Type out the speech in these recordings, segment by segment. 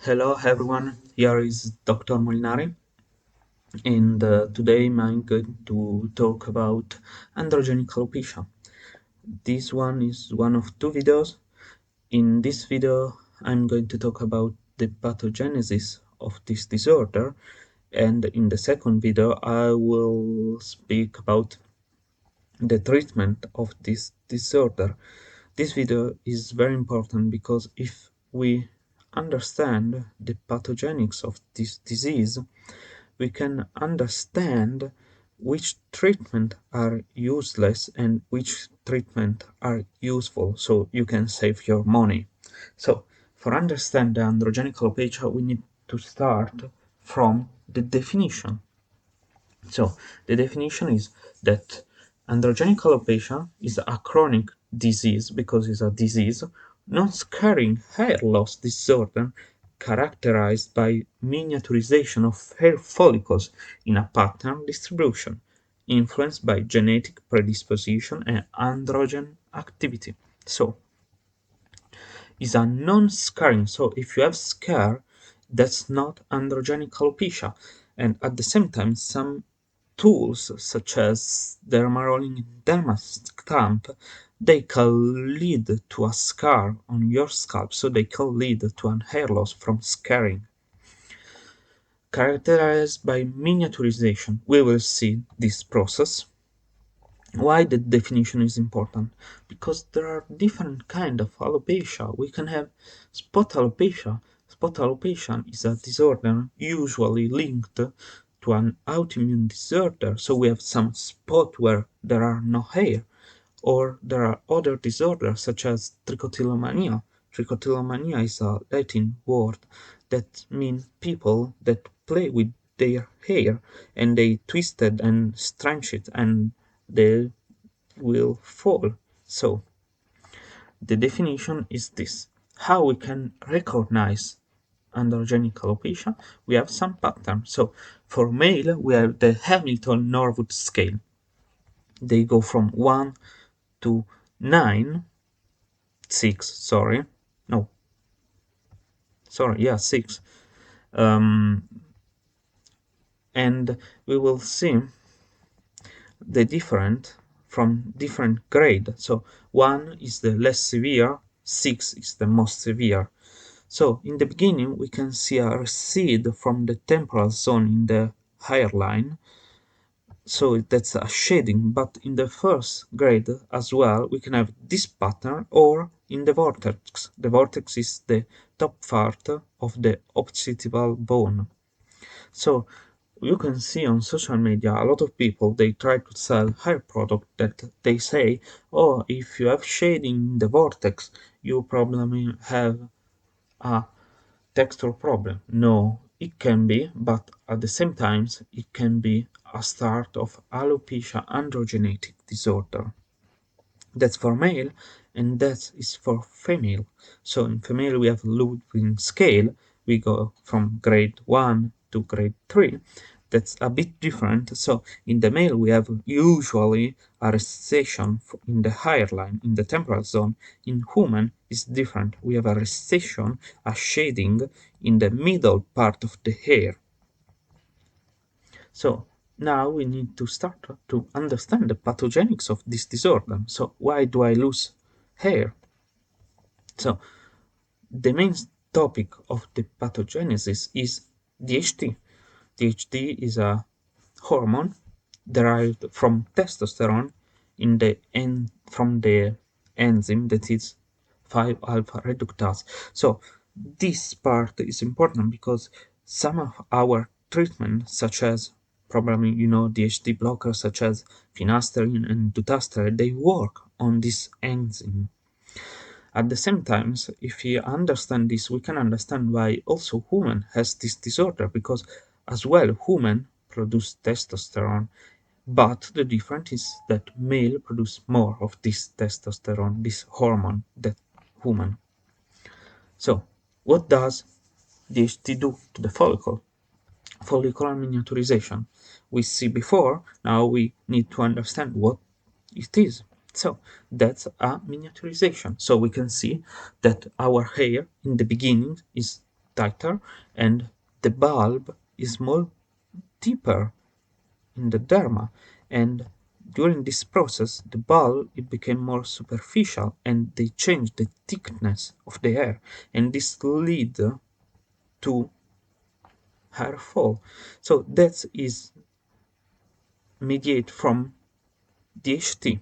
Hello everyone, here is Dr. Molinari, and today I'm going to talk about androgenic alopecia. This one is one of two videos. In this video, I'm going to talk about the pathogenesis of this disorder, and in the second video, I will speak about the treatment of this disorder. This video is very important because if we understand the pathogenics of this disease, we can understand which treatment are useless and which treatment are useful, so you can save your money. So for understand the androgenic alopecia, we need to start from the definition. So the definition is that androgenic alopecia is a chronic disease because it's a disease, non-scarring hair loss disorder characterized by miniaturization of hair follicles in a pattern distribution, influenced by genetic predisposition and androgen activity. So is a non-scarring. So if you have scar, that's not androgenic alopecia. And at the same time, some tools such as derma rolling and derma stamp, they can lead to a scar on your scalp. So they can lead to an hair loss from scarring. Characterized by miniaturization, we will see this process. Why the definition is important? Because there are different kind of alopecia. We can have spot alopecia. Spot alopecia is a disorder usually linked to an autoimmune disorder. So we have some spot where there are no hair, or there are other disorders such as trichotillomania. Trichotillomania is a Latin word that means people that play with their hair and they twist it and stretch it and they will fall. So the definition is this. How we can recognize androgenic alopecia? We have some patterns. So for male, we have the Hamilton-Norwood scale. They go from 1 to 9, 6, sorry. No, sorry, yeah, 6. Um, and we will see the different from different grade. So 1 is the less severe, 6 is the most severe. So in the beginning we can see a recede from the temporal zone in the hairline, so that's a shading, but in the first grade as well we can have this pattern, or in the vortex. The vortex is the top part of the occipital bone. So you can see on social media a lot of people, they try to sell hair product that they say, oh, if you have shading in the vortex you probably have a texture problem. No, it can be, but at the same time it can be a start of alopecia androgenetic disorder. That's for male, and that is for female. So in female we have Ludwig scale. We go from grade 1 to grade 3. That's a bit different. So in the male we have usually a recession in the hairline, in the temporal zone. In human is different. We have a recession, a shading in the middle part of the hair. So now we need to start to understand the pathogenics of this disorder. So why do I lose hair? So the main topic of the pathogenesis is DHT. DHT is a hormone derived from testosterone from the enzyme that is 5-alpha reductase. So this part is important because some of our treatment, such as probably DHT blockers such as finasteride and dutasteride, they work on this enzyme. At the same time, if we understand this, we can understand why also human has this disorder, because as well human produce testosterone, but the difference is that male produce more of this testosterone, this hormone, that woman. So what does DHT do to the follicle? Follicular miniaturization. We see before, now we need to understand what it is. So that's a miniaturization. So we can see that our hair in the beginning is tighter, and the bulb is more deeper in the derma, and during this process the bulb it became more superficial and they changed the thickness of the hair, and this lead to hair fall. So that is mediate from DHT.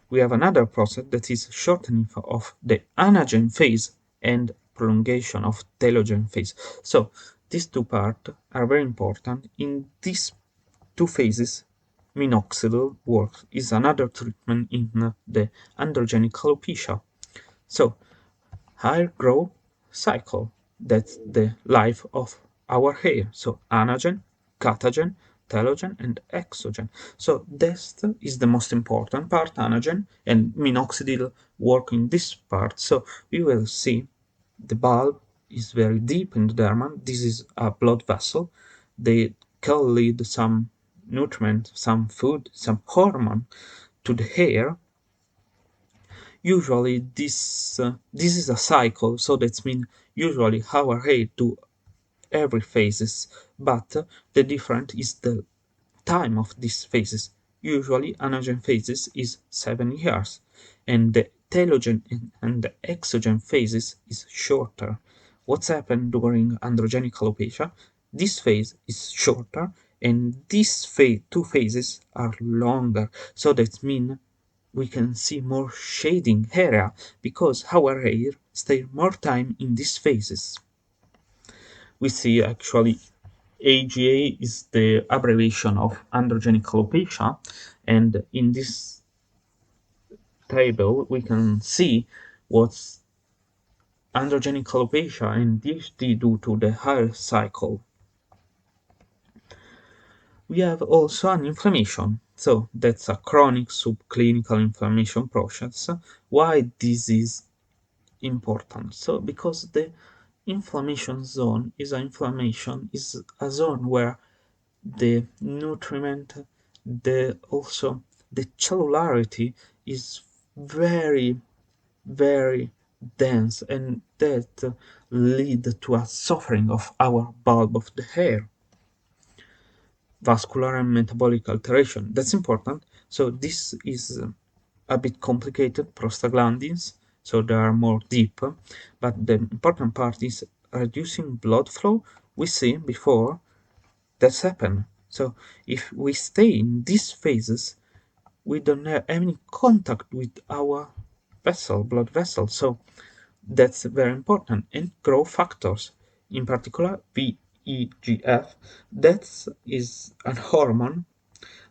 We have another process that is shortening of the anagen phase and prolongation of telogen phase. So these two parts are very important. In these two phases, minoxidil works is another treatment in the androgenic alopecia. So hair growth cycle, that's the life of our hair. So anagen, catagen, telogen, and exogen. So this is the most important part, anagen, and minoxidil work in this part. So we will see the bulb is very deep in the derma. This is a blood vessel. They can lead some nutriment, some food, some hormone to the hair. Usually this is a cycle, so that means usually our hair do every phases, but the difference is the time of these phases. Usually anagen phases is 7 years, and the telogen and the exogen phases is shorter. What's happened during androgenic alopecia? This phase is shorter, and these two phases are longer. So that means we can see more shading area because our hair stay more time in these phases. We see actually AGA is the abbreviation of androgenic alopecia, and in this table we can see what's androgenic alopecia and DHT due to the hair cycle. We have also an inflammation, so that's a chronic subclinical inflammation process. Why this is important? So because the inflammation zone is a zone where the nutriment, the also the cellularity is very very dense, and that lead to a suffering of our bulb of the hair, vascular and metabolic alteration. That's important. So this is a bit complicated, prostaglandins, so they are more deep, but the important part is reducing blood flow. We see before that's happened. So if we stay in these phases, we don't have any contact with our blood vessel. So that's very important. And growth factors, in particular VEGF, that is a hormone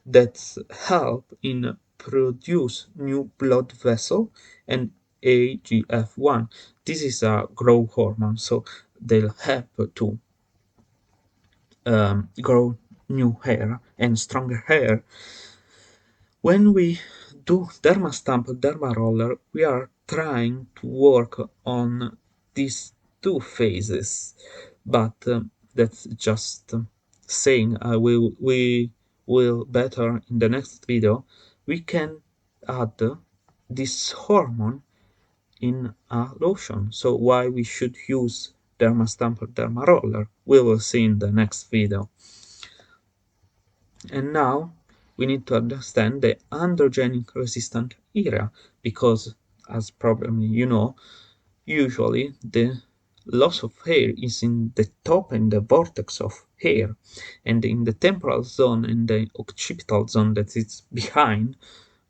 that help in produce new blood vessel, and AGF1. This is a growth hormone, so they'll help to grow new hair and stronger hair. When we do derma stamp, derma roller, we are trying to work on these two phases, but that's just saying. We will better in the next video. We can add this hormone in a lotion. So why we should use derma stamp or derma roller, we will see in the next video. And now we need to understand the androgenic resistant area, because as probably you know, usually the loss of hair is in the top and the vortex of hair, and in the temporal zone and the occipital zone that is behind,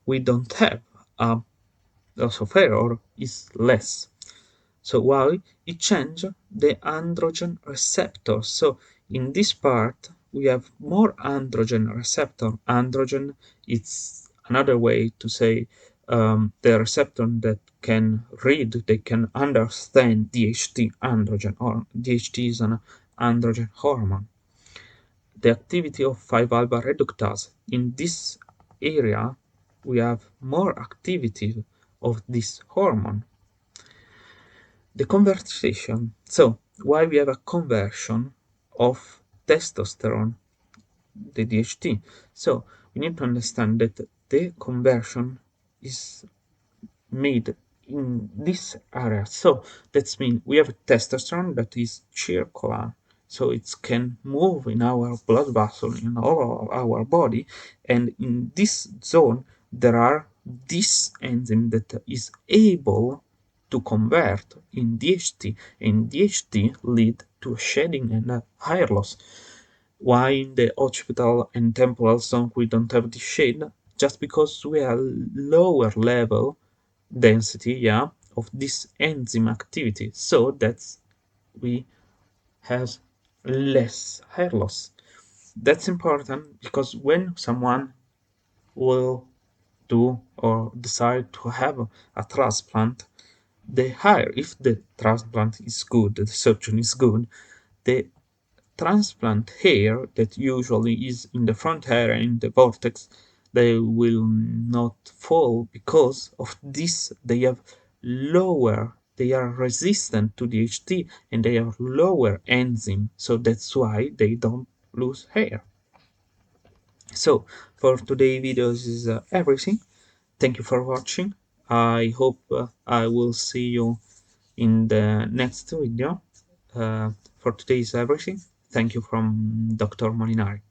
we don't have a loss of hair or is less. So why it change the androgen receptor. So in this part we have more androgen receptor. Androgen is another way to say the receptor that can read, they can understand DHT androgen, or DHT is an androgen hormone. The activity of 5-alpha reductase. In this area we have more activity of this hormone. The conversion. So why we have a conversion of testosterone, the DHT? So we need to understand that the conversion is made in this area. So that means we have a testosterone that is circular, so it can move in our blood vessel in all of our body, and in this zone there are this enzyme that is able to convert in DHT, and DHT lead to shedding and hair loss. Why in the occipital and temporal zone we don't have the shade? Just because we are lower level density, yeah, of this enzyme activity, so that we have less hair loss. That's important because when someone will do or decide to have a transplant, the hair, if the transplant is good, the surgeon is good, the transplant hair that usually is in the front hair and in the vortex, they will not fall because of this. They have lower, they are resistant to DHT and they have lower enzyme, so that's why they don't lose hair. So for today video this is everything. Thank you for watching. I hope I will see you in the next video. For today is everything. Thank you from Dr. Molinari.